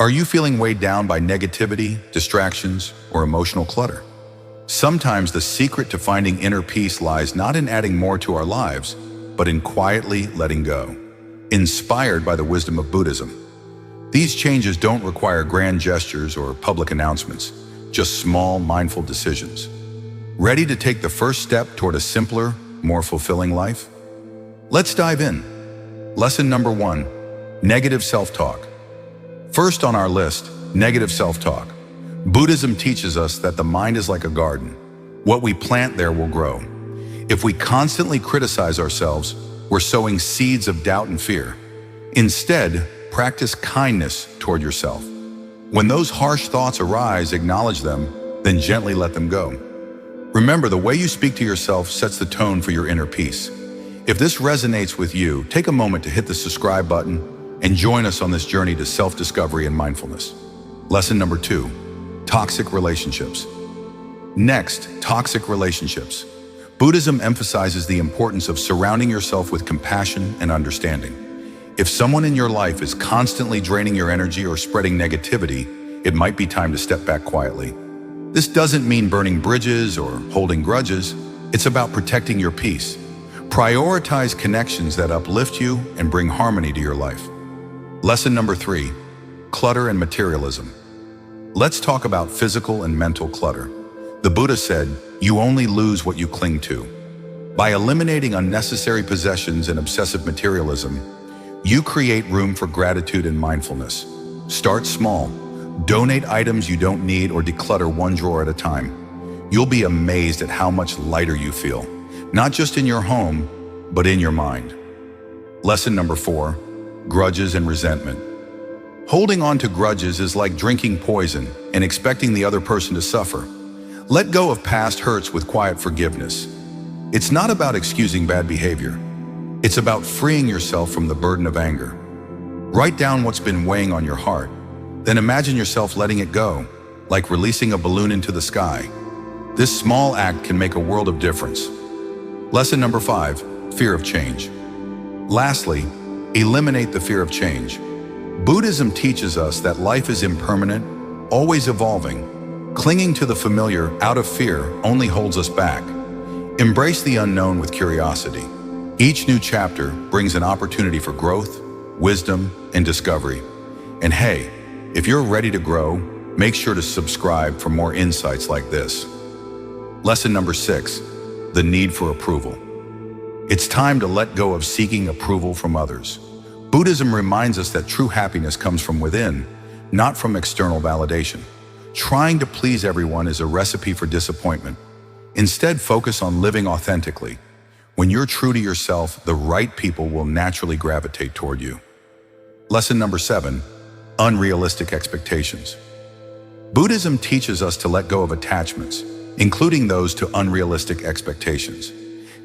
Are you feeling weighed down by negativity, distractions, or emotional clutter? Sometimes the secret to finding inner peace lies not in adding more to our lives, but in quietly letting go. Inspired by the wisdom of Buddhism, these changes don't require grand gestures or public announcements, just small, mindful decisions. Ready to take the first step toward a simpler, more fulfilling life? Let's dive in. Lesson number 1, negative self-talk. First on our list, negative self-talk. Buddhism teaches us that the mind is like a garden. What we plant there will grow. If we constantly criticize ourselves, we're sowing seeds of doubt and fear. Instead, practice kindness toward yourself. When those harsh thoughts arise, acknowledge them, then gently let them go. Remember, the way you speak to yourself sets the tone for your inner peace. If this resonates with you, take a moment to hit the subscribe button and join us on this journey to self-discovery and mindfulness. Lesson number 2, toxic relationships. Next, toxic relationships. Buddhism emphasizes the importance of surrounding yourself with compassion and understanding. If someone in your life is constantly draining your energy or spreading negativity, it might be time to step back quietly. This doesn't mean burning bridges or holding grudges. It's about protecting your peace. Prioritize connections that uplift you and bring harmony to your life. Lesson number 3, clutter and materialism. Let's talk about physical and mental clutter. The Buddha said, "You only lose what you cling to." By eliminating unnecessary possessions and obsessive materialism, you create room for gratitude and mindfulness. Start small. Donate items you don't need or declutter one drawer at a time. You'll be amazed at how much lighter you feel, not just in your home, but in your mind. Lesson number 4, grudges and resentment. Holding on to grudges is like drinking poison and expecting the other person to suffer. Let go of past hurts with quiet forgiveness. It's not about excusing bad behavior. It's about freeing yourself from the burden of anger. Write down what's been weighing on your heart. Then imagine yourself letting it go, like releasing a balloon into the sky. This small act can make a world of difference. Lesson number 5, fear of change. Lastly, eliminate the fear of change. Buddhism teaches us that life is impermanent, always evolving. Clinging to the familiar out of fear only holds us back. Embrace the unknown with curiosity. Each new chapter brings an opportunity for growth, wisdom, and discovery. And hey, if you're ready to grow, make sure to subscribe for more insights like this. Lesson number 6, the need for approval. It's time to let go of seeking approval from others. Buddhism reminds us that true happiness comes from within, not from external validation. Trying to please everyone is a recipe for disappointment. Instead, focus on living authentically. When you're true to yourself, the right people will naturally gravitate toward you. Lesson number 7, unrealistic expectations. Buddhism teaches us to let go of attachments, including those to unrealistic expectations.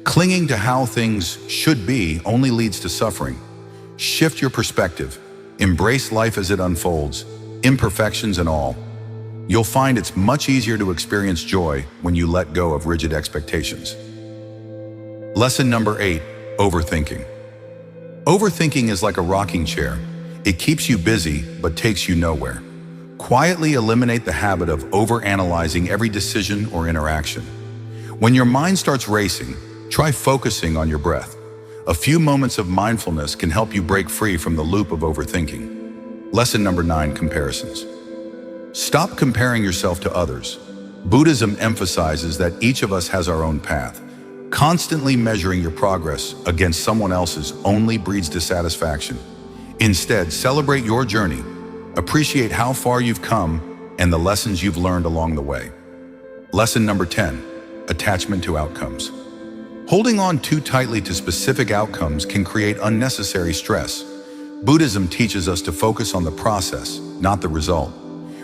Clinging to how things should be only leads to suffering. Shift your perspective. Embrace life as it unfolds, imperfections and all. You'll find it's much easier to experience joy when you let go of rigid expectations. Lesson number 8, overthinking. Overthinking is like a rocking chair. It keeps you busy, but takes you nowhere. Quietly eliminate the habit of overanalyzing every decision or interaction. When your mind starts racing, try focusing on your breath. A few moments of mindfulness can help you break free from the loop of overthinking. Lesson number 9, comparisons. Stop comparing yourself to others. Buddhism emphasizes that each of us has our own path. Constantly measuring your progress against someone else's only breeds dissatisfaction. Instead, celebrate your journey. Appreciate how far you've come and the lessons you've learned along the way. Lesson number 10, attachment to outcomes. Holding on too tightly to specific outcomes can create unnecessary stress. Buddhism teaches us to focus on the process, not the result.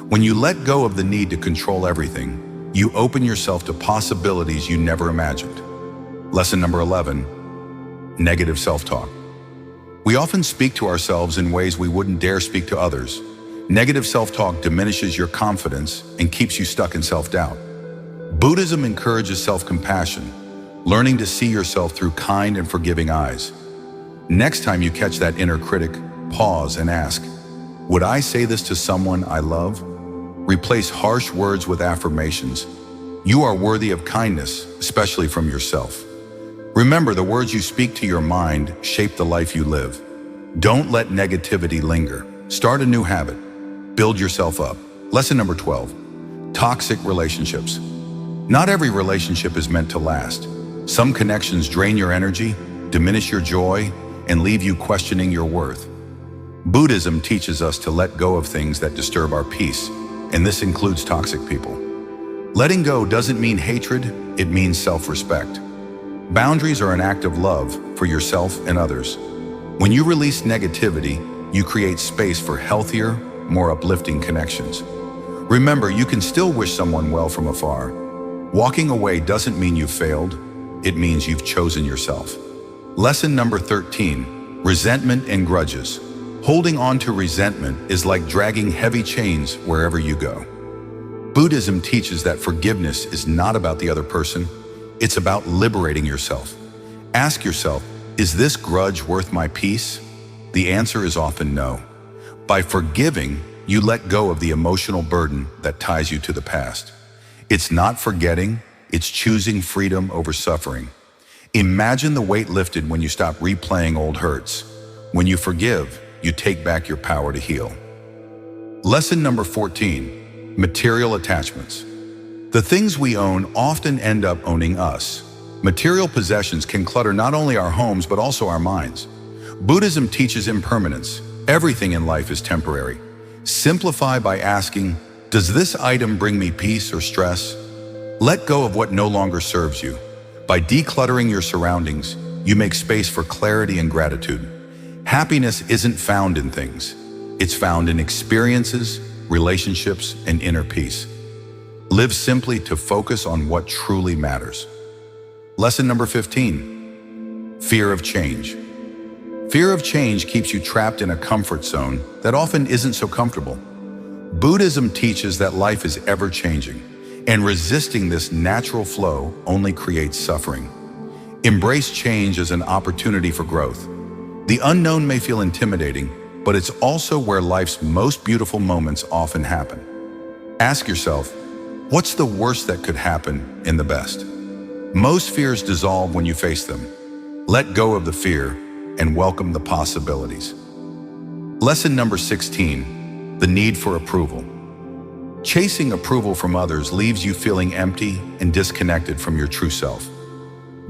When you let go of the need to control everything, you open yourself to possibilities you never imagined. Lesson number 11, negative self-talk. We often speak to ourselves in ways we wouldn't dare speak to others. Negative self-talk diminishes your confidence and keeps you stuck in self-doubt. Buddhism encourages self-compassion, learning to see yourself through kind and forgiving eyes. Next time you catch that inner critic, pause and ask, Would I say this to someone I love? Replace harsh words with affirmations. You are worthy of kindness, especially from yourself. Remember, the words you speak to your mind shape the life you live. Don't let negativity linger. Start a new habit. Build yourself up. Lesson number 12. Toxic relationships. Not every relationship is meant to last. Some connections drain your energy, diminish your joy, and leave you questioning your worth. Buddhism teaches us to let go of things that disturb our peace, and this includes toxic people. Letting go doesn't mean hatred, it means self-respect. Boundaries are an act of love for yourself and others. When you release negativity, you create space for healthier, more uplifting connections. Remember, you can still wish someone well from afar. Walking away doesn't mean you failed, it means you've chosen yourself. Lesson number 13, resentment and grudges. Holding on to resentment is like dragging heavy chains wherever you go. Buddhism teaches that forgiveness is not about the other person, it's about liberating yourself. Ask yourself, is this grudge worth my peace? The answer is often no. By forgiving, you let go of the emotional burden that ties you to the past. It's not forgetting, it's choosing freedom over suffering. Imagine the weight lifted when you stop replaying old hurts. When you forgive, you take back your power to heal. Lesson number 14, material attachments. The things we own often end up owning us. Material possessions can clutter not only our homes but also our minds. Buddhism teaches impermanence. Everything in life is temporary. Simplify by asking, does this item bring me peace or stress? Let go of what no longer serves you. By decluttering your surroundings, you make space for clarity and gratitude. Happiness isn't found in things. It's found in experiences, relationships, and inner peace. Live simply to focus on what truly matters. Lesson number 15, fear of change. Fear of change keeps you trapped in a comfort zone that often isn't so comfortable. Buddhism teaches that life is ever-changing, and resisting this natural flow only creates suffering. Embrace change as an opportunity for growth. The unknown may feel intimidating, but it's also where life's most beautiful moments often happen. Ask yourself, what's the worst that could happen in the best? Most fears dissolve when you face them. Let go of the fear and welcome the possibilities. Lesson number 16, the need for approval. Chasing approval from others leaves you feeling empty and disconnected from your true self.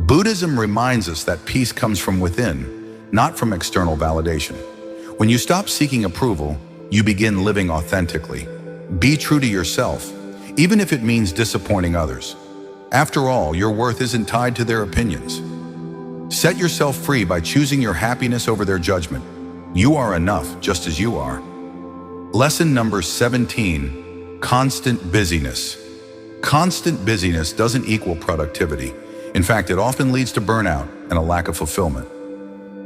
Buddhism reminds us that peace comes from within, not from external validation. When you stop seeking approval, you begin living authentically. Be true to yourself, even if it means disappointing others. After all, your worth isn't tied to their opinions. Set yourself free by choosing your happiness over their judgment. You are enough just as you are. Lesson number 17, constant busyness. Constant busyness doesn't equal productivity. In fact, it often leads to burnout and a lack of fulfillment.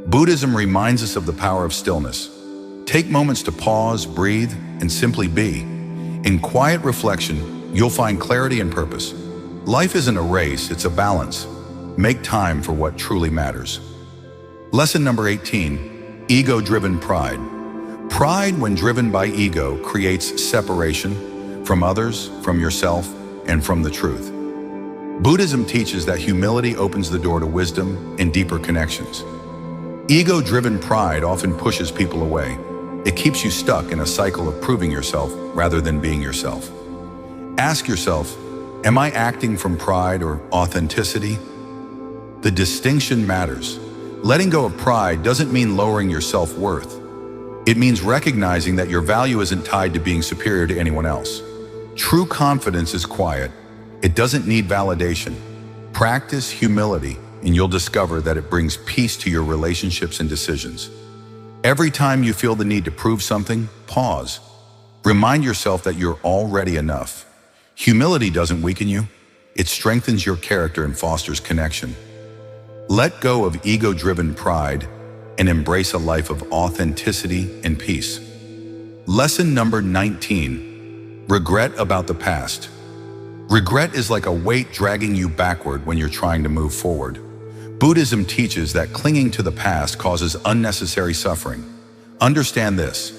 Buddhism reminds us of the power of stillness. Take moments to pause, breathe, and simply be. In quiet reflection, you'll find clarity and purpose. Life isn't a race, it's a balance. Make time for what truly matters. Lesson number 18, ego-driven pride. Pride, when driven by ego, creates separation from others, from yourself, and from the truth. Buddhism teaches that humility opens the door to wisdom and deeper connections. Ego-driven pride often pushes people away. It keeps you stuck in a cycle of proving yourself rather than being yourself. Ask yourself, am I acting from pride or authenticity? The distinction matters. Letting go of pride doesn't mean lowering your self-worth. It means recognizing that your value isn't tied to being superior to anyone else. True confidence is quiet. It doesn't need validation. Practice humility, and you'll discover that it brings peace to your relationships and decisions. Every time you feel the need to prove something, pause. Remind yourself that you're already enough. Humility doesn't weaken you. It strengthens your character and fosters connection. Let go of ego-driven pride and embrace a life of authenticity and peace. Lesson number 19, regret about the past. Regret is like a weight dragging you backward when you're trying to move forward. Buddhism teaches that clinging to the past causes unnecessary suffering. Understand this.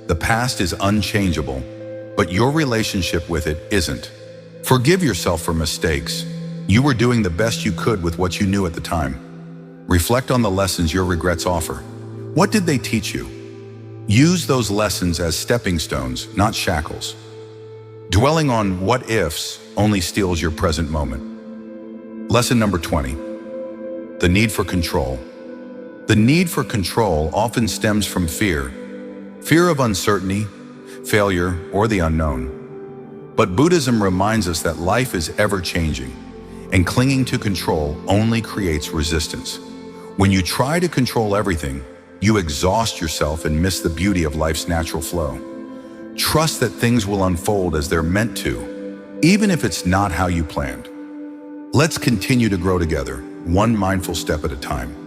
The past is unchangeable, but your relationship with it isn't. Forgive yourself for mistakes. You were doing the best you could with what you knew at the time. Reflect on the lessons your regrets offer. What did they teach you? Use those lessons as stepping stones, not shackles. Dwelling on what ifs only steals your present moment. Lesson number 20. The need for control. The need for control often stems from fear. Fear of uncertainty, failure, or the unknown. But Buddhism reminds us that life is ever-changing, and clinging to control only creates resistance. When you try to control everything, you exhaust yourself and miss the beauty of life's natural flow. Trust that things will unfold as they're meant to, even if it's not how you planned. Let's continue to grow together, one mindful step at a time.